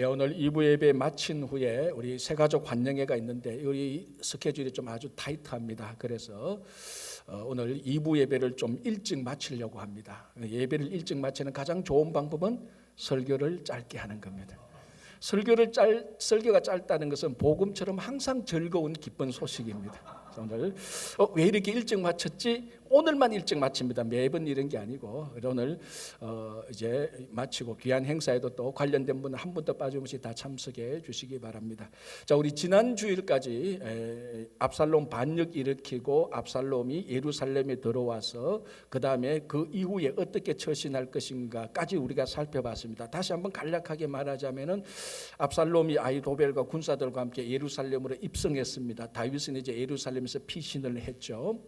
오늘 2부 예배 마친 후에 우리 새가족 환영회가 있는데 우리 스케줄이 좀 아주 타이트합니다. 그래서 오늘 2부 예배를 좀 일찍 마치려고 합니다. 예배를 일찍 마치는 가장 좋은 방법은 설교를 짧게 하는 겁니다. 설교가 짧다는 것은 복음처럼 항상 즐거운 기쁜 소식입니다. 오늘 왜 이렇게 일찍 마쳤지? 오늘만 일찍 마칩니다. 매번 이런 게 아니고 오늘 이제 마치고 귀한 행사에도 또 관련된 분 한 분도 빠짐없이 다 참석해 주시기 바랍니다. 자, 우리 지난 주일까지 압살롬 반역 일으키고 압살롬이 예루살렘에 들어와서 그 다음에 그 이후에 어떻게 처신할 것인가까지 우리가 살펴봤습니다. 다시 한번 간략하게 말하자면은 압살롬이 아히도벨과 군사들과 함께 예루살렘으로 입성했습니다. 다윗은 이제 예루살렘에서 피신을 했죠.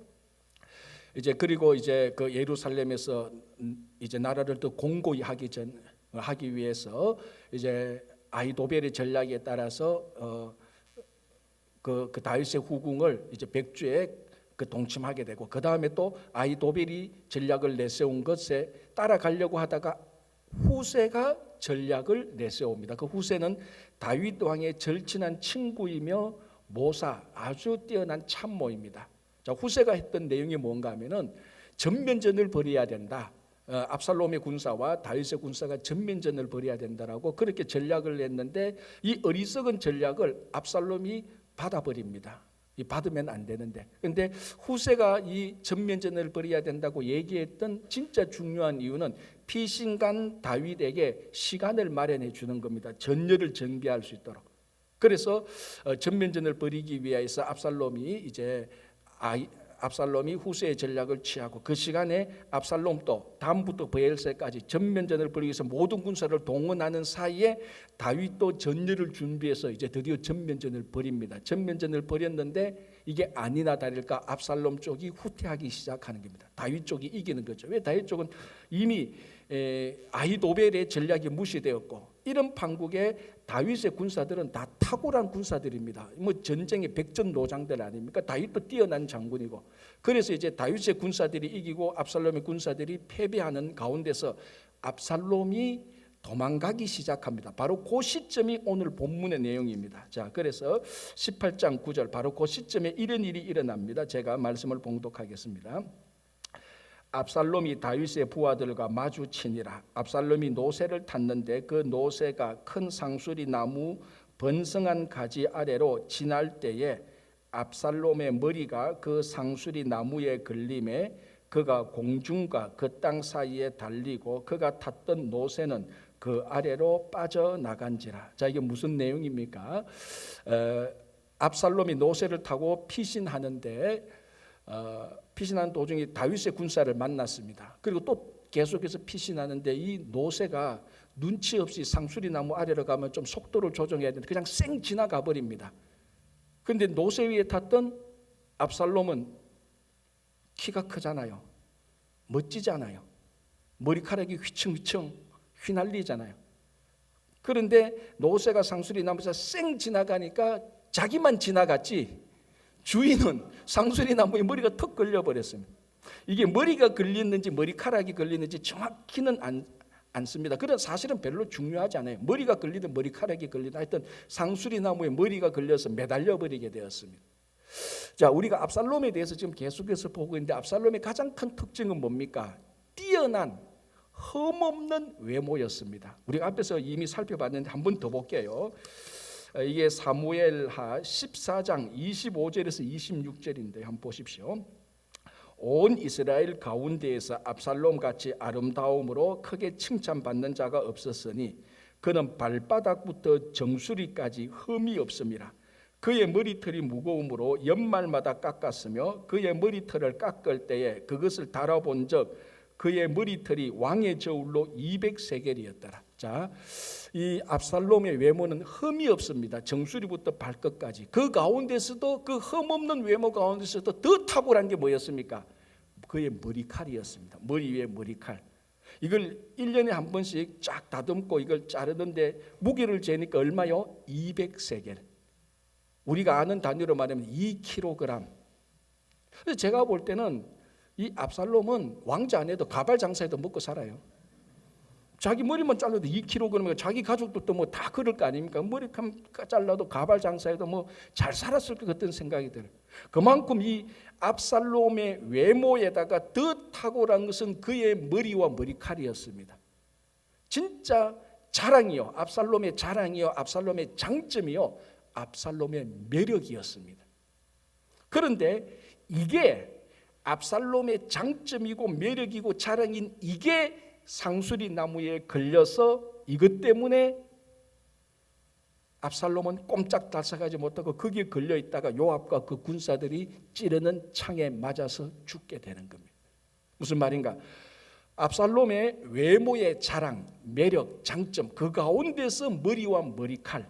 그리고 그 예루살렘에서 이제 나라를 더 공고히 하기 위해서 이제 아히도벨의 전략에 따라서 그 다윗의 후궁을 이제 백주에 동침하게 되고, 그 다음에 또 아히도벨이 전략을 내세운 것에 따라가려고 하다가 후세가 전략을 내세웁니다. 그 후세는 다윗 왕의 절친한 친구이며 모사, 아주 뛰어난 참모입니다. 자, 후세가 했던 내용이 뭔가 하면은 전면전을 벌여야 된다. 압살롬의 군사와 다윗의 군사가 전면전을 벌여야 된다라고 그렇게 전략을 냈는데, 이 어리석은 전략을 압살롬이 받아버립니다. 받으면 안 되는데. 그런데 후세가 이 전면전을 벌여야 된다고 얘기했던 진짜 중요한 이유는 피신간 다윗에게 시간을 마련해 주는 겁니다. 전열을 정비할 수 있도록. 그래서 전면전을 벌이기 위해서 압살롬이 후세의 전략을 취하고, 그 시간에 압살롬도 담부터 브엘세까지 전면전을 벌이기 위해서 모든 군사를 동원하는 사이에 다윗도 전열을 준비해서 이제 드디어 전면전을 벌입니다. 전면전을 벌였는데 이게 아니나 다를까 압살롬 쪽이 후퇴하기 시작하는 겁니다. 다윗 쪽이 이기는 거죠. 왜? 다윗 쪽은 이미 아히도벨의 전략이 무시되었고, 이런 판국에 다윗의 군사들은 다 탁월한 군사들입니다. 전쟁의 백전노장들 아닙니까? 다윗도 뛰어난 장군이고. 그래서 이제 다윗의 군사들이 이기고 압살롬의 군사들이 패배하는 가운데서 압살롬이 도망가기 시작합니다. 바로 그 시점이 오늘 본문의 내용입니다. 자, 그래서 18장 9절 바로 그 시점에 이런 일이 일어납니다. 제가 말씀을 봉독하겠습니다. 압살롬이 다윗의 부하들과 마주치니라. 압살롬이 노새를 탔는데 그 노새가 큰 상수리 나무 번성한 가지 아래로 지날 때에 압살롬의 머리가 그 상수리 나무에 걸림에 그가 공중과 그 땅 사이에 달리고 그가 탔던 노새는 그 아래로 빠져나간지라. 자, 이게 무슨 내용입니까? 압살롬이 노새를 타고 피신하는데 피신하는 도중에 다윗의 군사를 만났습니다. 그리고 또 계속해서 피신하는데 이 노새가 눈치 없이 상수리 나무 아래로 가면 좀 속도를 조정해야 되는데 그냥 쌩 지나가 버립니다. 그런데 노새 위에 탔던 압살롬은 키가 크잖아요. 멋지잖아요. 머리카락이 휘청휘청 휘날리잖아요. 그런데 노새가 상수리 나무에서 쌩 지나가니까 자기만 지나갔지 주인은 상수리 나무에 머리가 턱 걸려버렸습니다. 이게 머리가 걸렸는지 머리카락이 걸렸는지 정확히는 않습니다. 그런 사실은 별로 중요하지 않아요. 머리가 걸리든 머리카락이 걸리든 하여튼 상수리 나무에 머리가 걸려서 매달려 버리게 되었습니다. 자, 우리가 압살롬에 대해서 지금 계속해서 보고 있는데 압살롬의 가장 큰 특징은 뭡니까? 뛰어난 흠없는 외모였습니다. 우리가 앞에서 이미 살펴봤는데 한 번 더 볼게요. 이게 사무엘하 14장 25절에서 26절인데 한번 보십시오. 온 이스라엘 가운데에서 압살롬 같이 아름다움으로 크게 칭찬받는 자가 없었으니 그는 발바닥부터 정수리까지 흠이 없음이라. 그의 머리털이 무거움으로 연말마다 깎았으며 그의 머리털을 깎을 때에 그것을 달아본 적 그의 머리털이 왕의 저울로 200세겔이었더라. 자, 이 압살롬의 외모는 흠이 없습니다. 정수리부터 발끝까지. 그 가운데서도 그 흠없는 외모 가운데서도 더 탁월한 게 뭐였습니까? 그의 머리칼이었습니다. 머리 위에 머리칼. 이걸 1년에 한 번씩 쫙 다듬고 이걸 자르는데 무게를 재니까 얼마요? 200세겔. 우리가 아는 단위로 말하면 2kg. 그래서 제가 볼 때는 이 압살롬은 왕자 안 해도 가발 장사해도 먹고 살아요. 자기 머리만 잘라도 2kg, 자기 가족도 또 뭐 다 그럴 거 아닙니까? 머리 잘라도 가발 장사해도 뭐 잘 살았을 것 같은 생각이 들어요. 그만큼 이 압살롬의 외모에다가 더 탁월한 것은 그의 머리와 머리칼이었습니다. 진짜 자랑이요, 압살롬의 자랑이요, 압살롬의 장점이요, 압살롬의 매력이었습니다. 그런데 이게 압살롬의 장점이고 매력이고 자랑인 이게 상수리 나무에 걸려서 이것 때문에 압살롬은 꼼짝달싹하지 못하고 거기에 걸려 있다가 요압과 그 군사들이 찌르는 창에 맞아서 죽게 되는 겁니다. 무슨 말인가? 압살롬의 외모의 자랑, 매력, 장점 그 가운데서 머리와 머리칼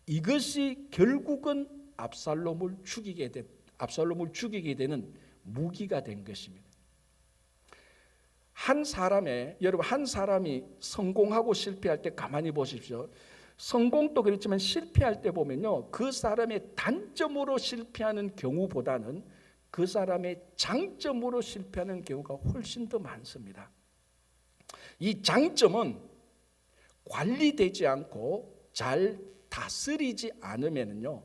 이것이 결국은 압살롬을 죽이게 되는 무기가 된 것입니다. 한 사람이 성공하고 실패할 때 가만히 보십시오. 성공도 그렇지만 실패할 때 보면요, 그 사람의 단점으로 실패하는 경우보다는 그 사람의 장점으로 실패하는 경우가 훨씬 더 많습니다. 이 장점은 관리되지 않고 잘 다스리지 않으면요,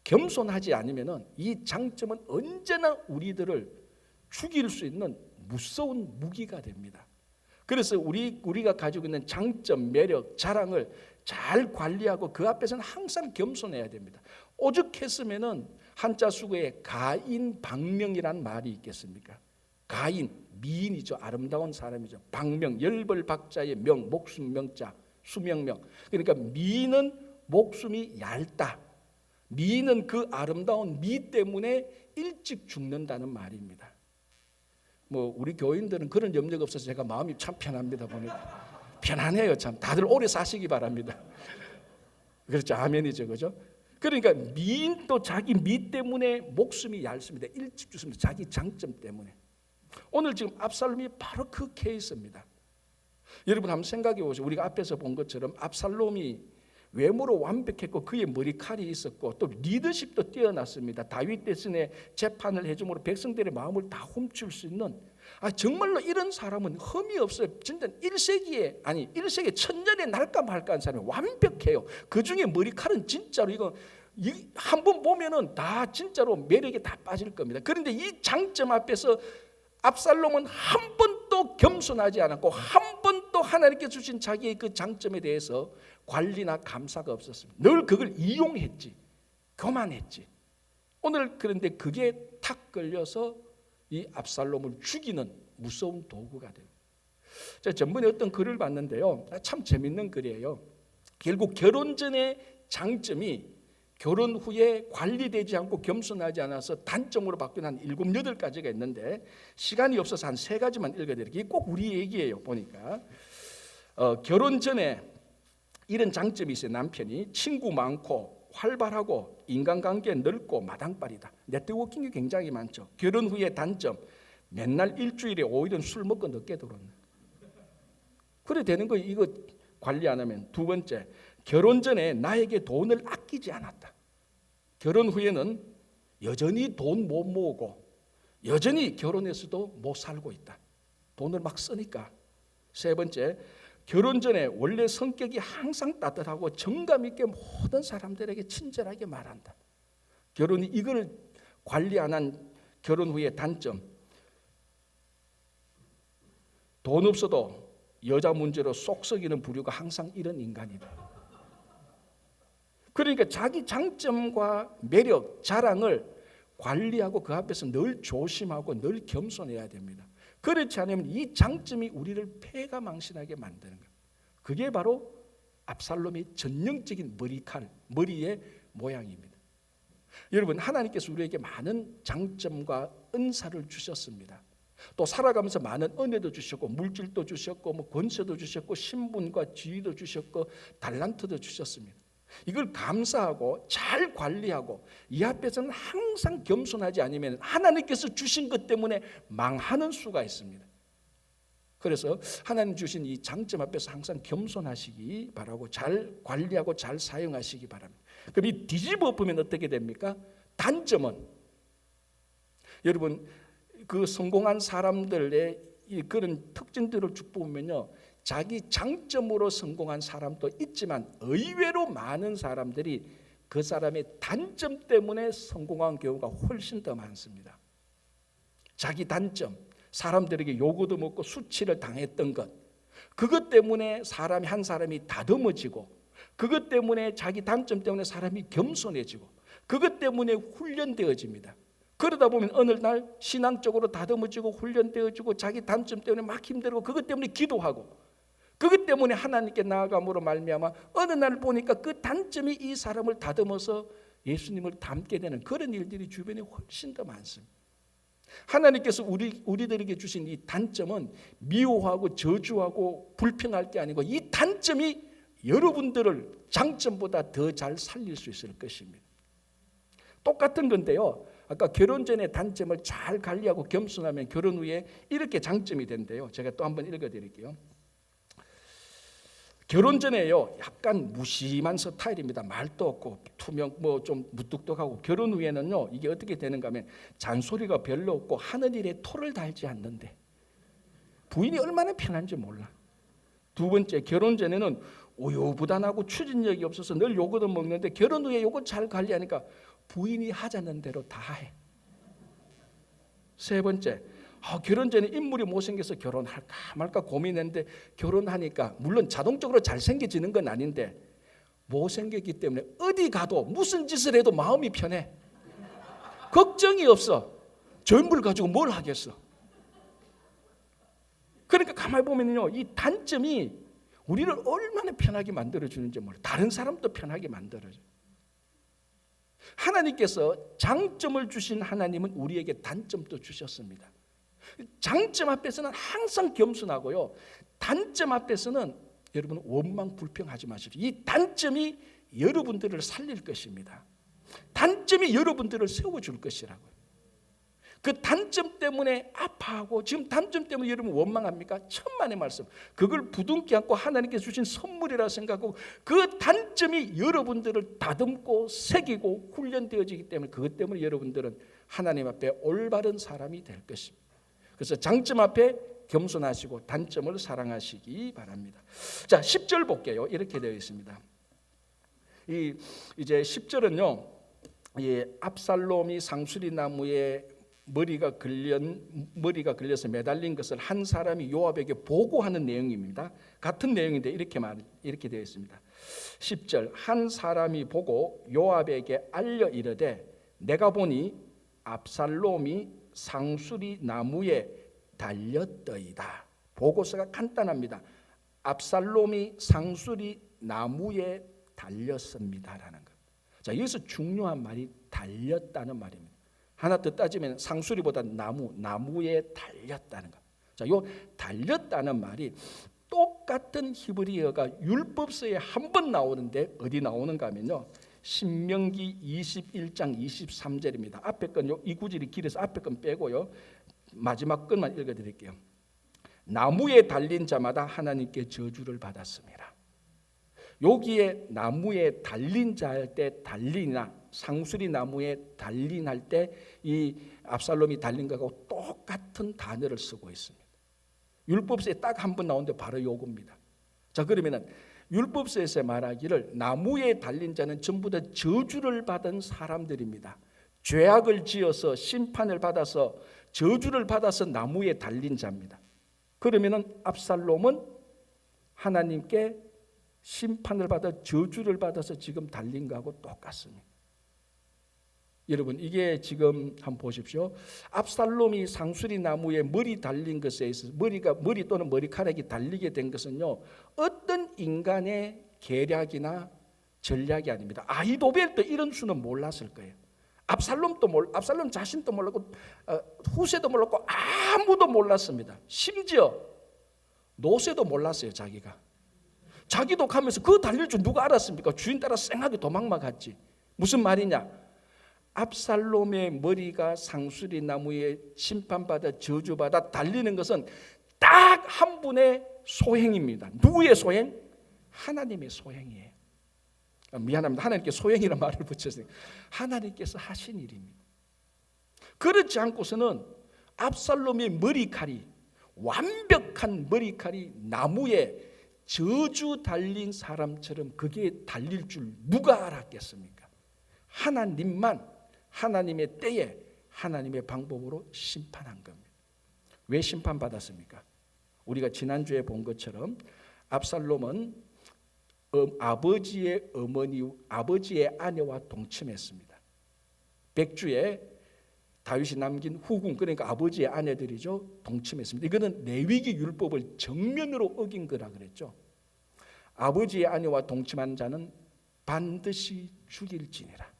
겸손하지 않으면은 이 장점은 언제나 우리들을 죽일 수 있는 무서운 무기가 됩니다. 그래서 우리가 가지고 있는 장점, 매력, 자랑을 잘 관리하고 그 앞에서는 항상 겸손해야 됩니다. 오죽했으면은 한자 수거에 가인방명이라는 말이 있겠습니까? 가인, 미인이죠. 아름다운 사람이죠. 방명, 열벌박자의 명, 목숨 명자, 수명명. 그러니까 미인은 목숨이 얇다. 미인은 그 아름다운 미 때문에 일찍 죽는다는 말입니다. 뭐 우리 교인들은 그런 염려가 없어서 제가 마음이 참 편합니다. 보니까 편안해요. 참 다들 오래 사시기 바랍니다. 그렇죠. 아멘이죠. 그죠? 그러니까 미인도 자기 미 때문에 목숨이 얇습니다. 일찍 죽습니다. 자기 장점 때문에. 오늘 지금 압살롬이 바로 그 케이스입니다. 여러분 한번 생각해 보세요. 우리가 앞에서 본 것처럼 압살롬이 외모로 완벽했고 그의 머리칼이 있었고 또 리더십도 뛰어났습니다. 다윗 대신에 재판을 해줌으로 백성들의 마음을 다 훔칠 수 있는 정말로 이런 사람은 흠이 없어요. 진짜 1세기에 천년에 날까 말까한 사람이 완벽해요. 그중에 머리칼은 진짜로 이거 한 번 보면은 다 진짜로 매력에 다 빠질 겁니다. 그런데 이 장점 앞에서 압살롬은 한 번도 겸손하지 않았고 한 번도 하나님께 주신 자기의 그 장점에 대해서 관리나 감사가 없었습니다. 늘 그걸 이용했지, 교만했지. 오늘 그런데 그게 탁 걸려서 이 압살롬을 죽이는 무서운 도구가 돼요. 제가 전번에 어떤 글을 봤는데요, 참 재밌는 글이에요. 결국 결혼 전의 장점이 결혼 후에 관리되지 않고 겸손하지 않아서 단점으로 바뀐 한 7, 8가지가 있는데 시간이 없어서 한 3가지만 읽어드릴게요. 이게 꼭 우리 얘기예요. 보니까 결혼 전에 이런 장점이 있어요. 남편이 친구 많고 활발하고 인간관계 넓고 마당발이다. 네트워킹이 굉장히 많죠. 결혼 후에 단점, 맨날 일주일에 5일은 술 먹고 늦게 들어온다. 그래 되는 거 이거 관리 안 하면. 2번째, 결혼 전에 나에게 돈을 아끼지 않았다. 결혼 후에는 여전히 돈 못 모으고 여전히 결혼해서도 못 살고 있다. 돈을 막 쓰니까. 3번째, 결혼 전에 원래 성격이 항상 따뜻하고 정감 있게 모든 사람들에게 친절하게 말한다. 결혼이 이걸 관리 안 한 결혼 후의 단점, 돈 없어도 여자 문제로 속 썩이는 부류가 항상 이런 인간이다. 그러니까 자기 장점과 매력, 자랑을 관리하고 그 앞에서 늘 조심하고 늘 겸손해야 됩니다. 그렇지 않으면 이 장점이 우리를 패가망신하게 만드는 거예요. 그게 바로 압살롬의 전형적인 머리의 모양입니다. 여러분, 하나님께서 우리에게 많은 장점과 은사를 주셨습니다. 또 살아가면서 많은 은혜도 주셨고 물질도 주셨고 뭐 권세도 주셨고 신분과 지위도 주셨고 달란트도 주셨습니다. 이걸 감사하고 잘 관리하고 이 앞에서는 항상 겸손하지 않으면 하나님께서 주신 것 때문에 망하는 수가 있습니다. 그래서 하나님 주신 이 장점 앞에서 항상 겸손하시기 바라고 잘 관리하고 잘 사용하시기 바랍니다. 그럼 이 뒤집어 보면 어떻게 됩니까? 단점은 여러분 그 성공한 사람들의 그런 특징들을 쭉 보면요, 자기 장점으로 성공한 사람도 있지만 의외로 많은 사람들이 그 사람의 단점 때문에 성공한 경우가 훨씬 더 많습니다. 자기 단점, 사람들에게 요구도 먹고 수치를 당했던 것, 그것 때문에 한 사람이 다듬어지고, 그것 때문에 자기 단점 때문에 사람이 겸손해지고, 그것 때문에 훈련되어집니다. 그러다 보면 어느 날 신앙적으로 다듬어지고 훈련되어지고 자기 단점 때문에 막 힘들고 그것 때문에 기도하고 그것 때문에 하나님께 나아감으로 말미암아 어느 날 보니까 그 단점이 이 사람을 다듬어서 예수님을 닮게 되는 그런 일들이 주변에 훨씬 더 많습니다. 하나님께서 우리들에게 주신 이 단점은 미워하고 저주하고 불평할 게 아니고 이 단점이 여러분들을 장점보다 더 잘 살릴 수 있을 것입니다. 똑같은 건데요, 아까 결혼 전에 단점을 잘 관리하고 겸손하면 결혼 후에 이렇게 장점이 된대요. 제가 또 한번 읽어드릴게요. 결혼 전에요, 약간 무심한 스타일입니다. 말도 없고 투명, 좀 무뚝뚝하고, 결혼 후에는요, 이게 어떻게 되는가 하면 잔소리가 별로 없고 하는 일에 토를 달지 않는데 부인이 얼마나 편한지 몰라. 두 번째, 결혼 전에는 우유부단하고 추진력이 없어서 늘 요거도 먹는데 결혼 후에 요거 잘 관리하니까 부인이 하자는 대로 다 해. 세 번째, 결혼 전에 인물이 못생겨서 결혼할까 말까 고민했는데 결혼하니까 물론 자동적으로 잘생겨지는 건 아닌데 못생겼기 때문에 어디 가도 무슨 짓을 해도 마음이 편해. 걱정이 없어. 저 인물 가지고 뭘 하겠어. 그러니까 가만히 보면요, 이 단점이 우리를 얼마나 편하게 만들어주는지 몰라. 다른 사람도 편하게 만들어줘. 하나님께서 장점을 주신 하나님은 우리에게 단점도 주셨습니다. 장점 앞에서는 항상 겸손하고요, 단점 앞에서는 여러분 원망 불평하지 마십시오. 이 단점이 여러분들을 살릴 것입니다. 단점이 여러분들을 세워줄 것이라고요. 그 단점 때문에 아파하고 지금 단점 때문에 여러분 원망합니까? 천만의 말씀. 그걸 부둥켜 안고 하나님께서 주신 선물이라 생각하고 그 단점이 여러분들을 다듬고 새기고 훈련되어지기 때문에 그것 때문에 여러분들은 하나님 앞에 올바른 사람이 될 것입니다. 그래서 장점 앞에 겸손하시고 단점을 사랑하시기 바랍니다. 자, 10절 볼게요. 이렇게 되어 있습니다. 이제 10절은요, 압살롬이 상수리 나무에 머리가 걸려서 매달린 것을 한 사람이 요압에게 보고하는 내용입니다. 같은 내용인데 이렇게 되어 있습니다. 10절, 한 사람이 보고 요압에게 알려 이르되 내가 보니 압살롬이 상수리 나무에 달렸더이다. 보고서가 간단합니다. 압살롬이 상수리 나무에 달렸습니다라는 것. 자, 여기서 중요한 말이 달렸다는 말입니다. 하나 더 따지면 상수리보다 나무에 달렸다는 것. 자, 요 달렸다는 말이 똑같은 히브리어가 율법서에 한 번 나오는데 어디 나오는가 하면요, 신명기 21장 23절입니다. 앞에 건요, 이 구절이 길어서 앞에 건 빼고요, 마지막 것만 읽어드릴게요. 나무에 달린 자마다 하나님께 저주를 받았습니다. 여기에 나무에 달린 자 할 때 달리나 상수리 나무에 달린 할 때 이 압살롬이 달린 것하고 똑같은 단어를 쓰고 있습니다. 율법서에 딱 한 번 나오는데 바로 요겁니다. 자, 그러면은 율법서에서 말하기를 나무에 달린 자는 전부 다 저주를 받은 사람들입니다. 죄악을 지어서 심판을 받아서 저주를 받아서 나무에 달린 자입니다. 그러면은 압살롬은 하나님께 심판을 받아 저주를 받아서 지금 달린 거하고 똑같습니다. 여러분, 이게 지금 한번 보십시오. 압살롬이 상수리 나무에 머리 달린 것에 있어서 머리 또는 머리카락이 달리게 된 것은요, 어떤 인간의 계략이나 전략이 아닙니다. 아히도벨도 이런 수는 몰랐을 거예요. 압살롬 자신도 몰랐고 후세도 몰랐고 아무도 몰랐습니다. 심지어 노새도 몰랐어요. 자기도 가면서 그거 달릴 줄 누가 알았습니까? 주인 따라 쌩하게 도망만 갔지. 무슨 말이냐? 압살롬의 머리가 상수리 나무에 심판받아 저주받아 달리는 것은 딱 한 분의 소행입니다. 누구의 소행? 하나님의 소행이에요. 미안합니다. 하나님께 소행이라는 말을 붙였어요. 하나님께서 하신 일입니다. 그렇지 않고서는 압살롬의 머리칼이 완벽한 머리칼이 나무에 저주 달린 사람처럼 그게 달릴 줄 누가 알았겠습니까? 하나님만 하나님의 때에 하나님의 방법으로 심판한 겁니다. 왜 심판받았습니까? 우리가 지난주에 본 것처럼 압살롬은 아버지의 아내와 동침했습니다. 백주에 다윗이 남긴 후궁, 그러니까 아버지의 아내들이죠, 동침했습니다. 이거는 레위기 율법을 정면으로 어긴 거라 그랬죠. 아버지의 아내와 동침한 자는 반드시 죽일지니라.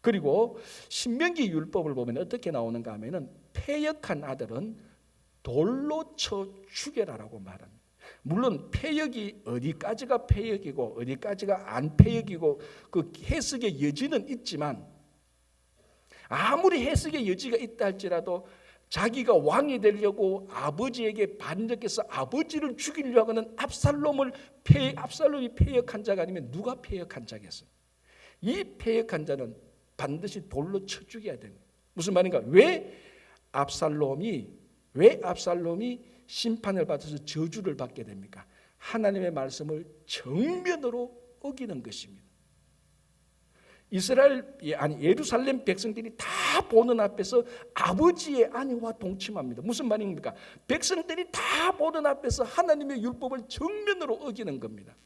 그리고 신명기 율법을 보면 어떻게 나오는가 하면은 패역한 아들은 돌로 쳐 죽여라라고 말합니다. 물론 패역이 어디까지가 패역이고 어디까지가 안 패역이고 그 해석의 여지는 있지만, 아무리 해석의 여지가 있다 할지라도 자기가 왕이 되려고 아버지에게 반역해서 아버지를 죽이려고 하는 압살롬이 패역한 자가 아니면 누가 패역한 자겠어요? 이 패역한 자는 반드시 돌로 쳐 죽여야 됩니다. 무슨 말인가? 왜 압살롬이 심판을 받아서 저주를 받게 됩니까? 하나님의 말씀을 정면으로 어기는 것입니다. 예루살렘 백성들이 다 보는 앞에서 아버지의 아내와 동침합니다. 무슨 말입니까? 백성들이 다 보는 앞에서 하나님의 율법을 정면으로 어기는 겁니다.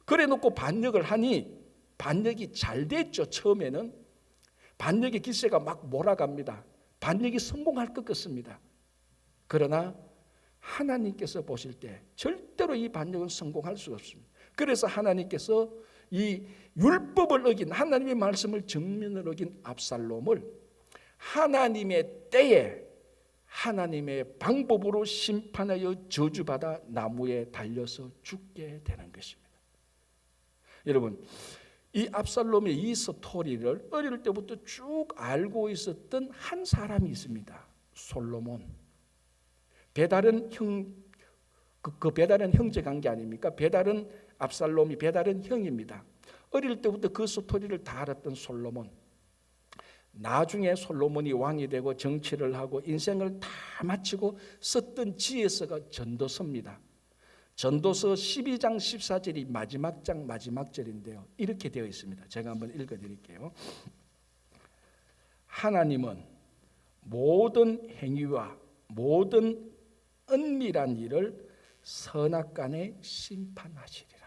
그래 놓고 반역을 하니 반역이 잘 됐죠. 처음에는 반역의 기세가 막 몰아갑니다. 반역이 성공할 것 같습니다. 그러나 하나님께서 보실 때 절대로 이 반역은 성공할 수가 없습니다. 그래서 하나님께서 이 율법을 어긴, 하나님의 말씀을 정면으로 어긴 압살롬을 하나님의 때에 하나님의 방법으로 심판하여 저주받아 나무에 달려서 죽게 되는 것입니다. 여러분, 이 압살롬의 이 스토리를 어릴 때부터 쭉 알고 있었던 한 사람이 있습니다. 솔로몬. 배달은 형제 관계 아닙니까? 압살롬이 배달은 형입니다. 어릴 때부터 그 스토리를 다 알았던 솔로몬. 나중에 솔로몬이 왕이 되고 정치를 하고 인생을 다 마치고 썼던 지혜서가 전도서입니다. 전도서 12장 14절이 마지막 장 마지막 절인데요. 이렇게 되어 있습니다. 제가 한번 읽어드릴게요. 하나님은 모든 행위와 모든 은밀한 일을 선악간에 심판하시리라.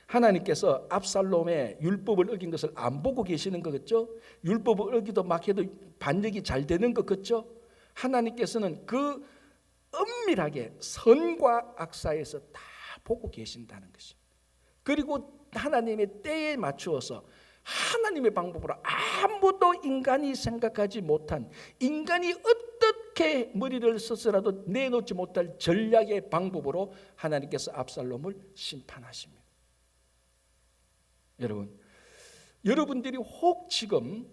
하나님께서 압살롬의 율법을 어긴 것을 안 보고 계시는 거겠죠? 율법을 어기도 막 해도 반역이 잘 되는 것 같죠? 하나님께서는 그 은밀하게 선과 악 사이에서 다 보고 계신다는 것입니다. 그리고 하나님의 때에 맞추어서 하나님의 방법으로 아무도 인간이 생각하지 못한, 인간이 어떻게 머리를 써서라도 내놓지 못할 전략의 방법으로 하나님께서 압살롬을 심판하십니다. 여러분들이 혹 지금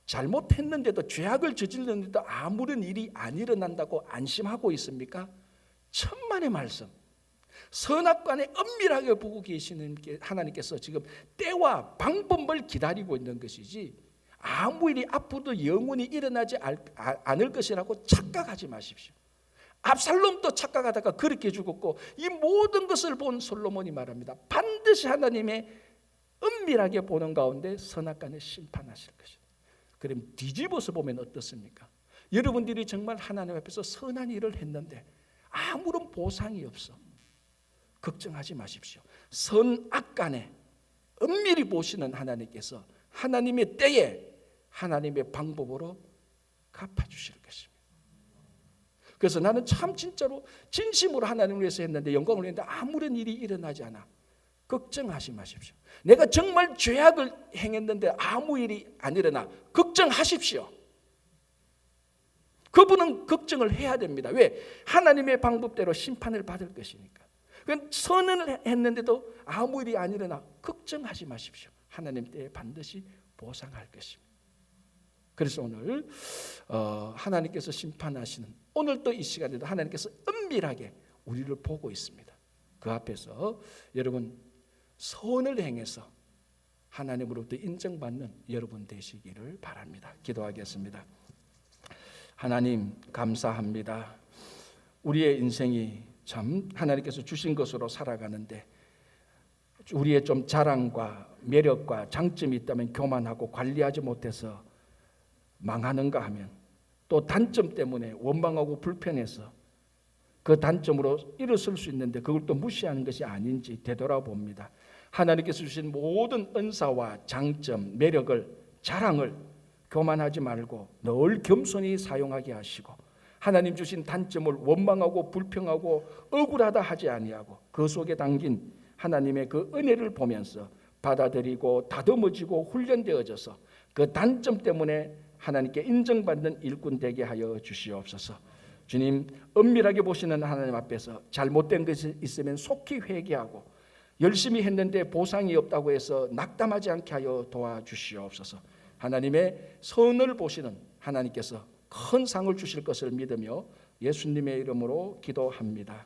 잘못했는데도, 죄악을 저질렀는데도 아무런 일이 안 일어난다고 안심하고 있습니까? 천만의 말씀, 선악간에 은밀하게 보고 계시는 하나님께서 지금 때와 방법을 기다리고 있는 것이지, 아무 일이 앞으로도 영원히 일어나지 않을 것이라고 착각하지 마십시오. 압살롬도 착각하다가 그렇게 죽었고, 이 모든 것을 본 솔로몬이 말합니다. 반드시 하나님의 은밀하게 보는 가운데 선악간에 심판하실 것이다. 그럼 뒤집어서 보면 어떻습니까? 여러분들이 정말 하나님 앞에서 선한 일을 했는데 아무런 보상이 없어. 걱정하지 마십시오. 선악간에 은밀히 보시는 하나님께서 하나님의 때에 하나님의 방법으로 갚아주실 것입니다. 그래서 나는 참 진짜로 진심으로 하나님을 위해서 했는데, 영광을 했는데 아무런 일이 일어나지 않아. 걱정하지 마십시오. 내가 정말 죄악을 행했는데 아무 일이 안 일어나. 걱정하십시오. 그분은 걱정을 해야 됩니다. 왜? 하나님의 방법대로 심판을 받을 것이니까. 선을 했는데도 아무 일이 안 일어나. 걱정하지 마십시오. 하나님 때에 반드시 보상할 것입니다. 그래서 오늘 하나님께서 심판하시는, 오늘 또 이 시간에도 하나님께서 은밀하게 우리를 보고 있습니다. 그 앞에서 여러분 선을 행해서 하나님으로부터 인정받는 여러분 되시기를 바랍니다. 기도하겠습니다. 하나님 감사합니다. 우리의 인생이 참 하나님께서 주신 것으로 살아가는데 우리의 좀 자랑과 매력과 장점이 있다면 교만하고 관리하지 못해서 망하는가 하면 또 단점 때문에 원망하고 불편해서 그 단점으로 일어설 수 있는데 그걸 또 무시하는 것이 아닌지 되돌아봅니다. 하나님께서 주신 모든 은사와 장점, 매력을, 자랑을 교만하지 말고 늘 겸손히 사용하게 하시고 하나님 주신 단점을 원망하고 불평하고 억울하다 하지 아니하고 그 속에 담긴 하나님의 그 은혜를 보면서 받아들이고 다듬어지고 훈련되어져서 그 단점 때문에 하나님께 인정받는 일꾼 되게 하여 주시옵소서. 주님, 은밀하게 보시는 하나님 앞에서 잘못된 것이 있으면 속히 회개하고 열심히 했는데 보상이 없다고 해서 낙담하지 않게 하여 도와주시옵소서. 하나님의 선을 보시는 하나님께서 큰 상을 주실 것을 믿으며 예수님의 이름으로 기도합니다.